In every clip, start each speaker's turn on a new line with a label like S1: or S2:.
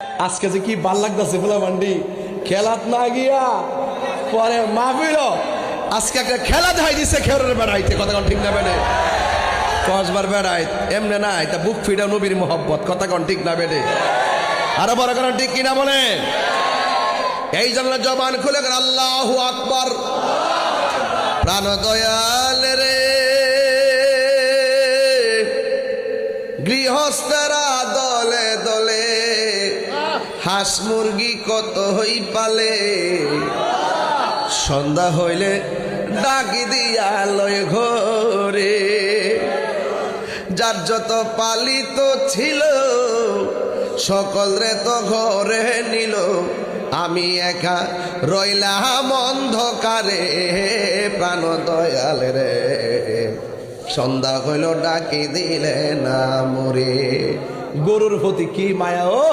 S1: আজকে যে কি ভাল লাগতেছে ফুলা মান্ডি খেলাত না গিয়া পরে মাহফিল আজকে একটা খেলা দেখাই দিছে খেরের বেড়াইতে কথা কোন ঠিক না বেড়ে কসবার বেড়াই এমনি না এটা বুক ফিডা নবীর মোহব্বত কথা কোন ঠিক না বেড়ে আরো বড় কোন ঠিক কিনা বলে এই জন্য জবান খুলে গেল আল্লাহু আকবার প্রাণ দয়াল রে গৃহস্থরা দলে দলে হাঁস মুরগি কত হই পালে সন্ধ্যা হইলে ডাকি দিয়া লয় ঘরে যার যত পালিত ছিল সকল রে তো ঘরে নিল আমি একা রইলাম অন্ধকারে প্রাণ দয়াল রে সন্ধ্যা হইল ডাকি দিলে না মরে গরুর প্রতি কি মায়া ও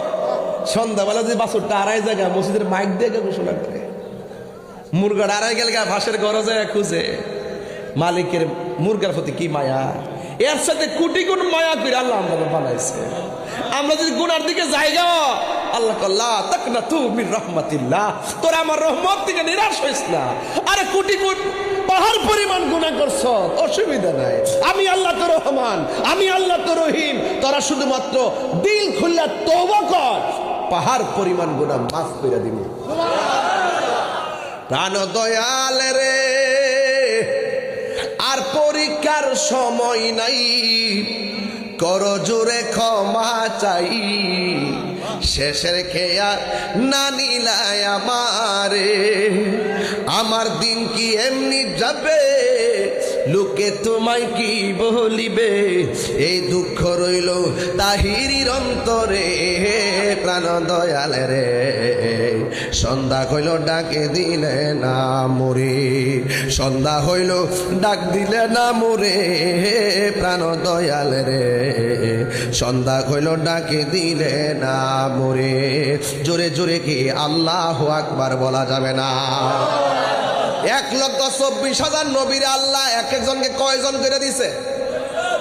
S1: সন্ধ্যাবেলা যে বাছুরটা আড়াই জায়গা মসজিদের মাইক দিয়ে ঘোষণা করে মুরগার আড়াই গেল গা ভাসের ঘরে যায় খুঁজে মালিকের মুরগার প্রতি কি মায়া এর সাথে কোটি গুণ মায়া করে আল্লাহ আমাদের বানাইছে আমরা যদি গুনার দিকে যাইগা আল্লাহ আল্লাহ তাক না তুমি রহমাতিল্লাহ তোরা আমার রহমত থেকে নিরাশ হইস না আরে কোটি গুণ পাহাড় পরিমাণ গুনাহ করছ অসুবিধা নাই আমি আল্লাহ তোর রহমান আমি আল্লাহ তোর রহিম তোরা শুধুমাত্র দিল খুললা তওবা কর পাহাড় পরিমাণ গুনাহ মাফ করে দিব প্রাণ দয়াল রে আর পরীক্ষার সময় নাই কর জোরে ক্ষমা চাই শেষের খেয়া না নিলায় আমারে আমার দিন কি এমনি যাবে লোকে তোমায় কি বলিবে এই দুঃখ রইল তাহিরির অন্তরে প্রাণ দয়াল রে সন্ধ্যা হইল ডাকে দিলে না মরে সন্ধ্যা হইল ডাক দিলে না মরে প্রাণ দয়াল রে সন্ধ্যা হইল ডাকে দিলে না মরে জোরে জোরে কি আল্লাহু আকবার বলা যাবে না 1,24,000 নবীর আল্লাহ এক একজনকে কয়জন করে দিছে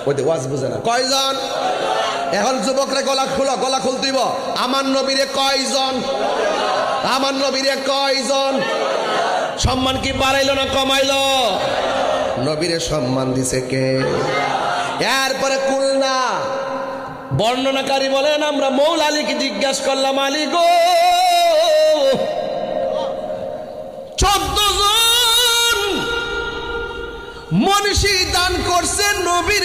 S1: ওই ওয়াজ বুঝে না কয়জন এখন যুবকরা গলা খুলো গলা খুলতেইব আমার নবীরে কয়জন আমার নবীরে কয়জন সম্মান কি বাড়াইলো না কমাইলো নবীরে সম্মান দিছে কে এরপরে কুলনা বর্ণনাকারী বলেন আমরা মৌলা আলীকে জিজ্ঞাসা করলাম আলী গো 14 জন মনীষী দান করছে নবীর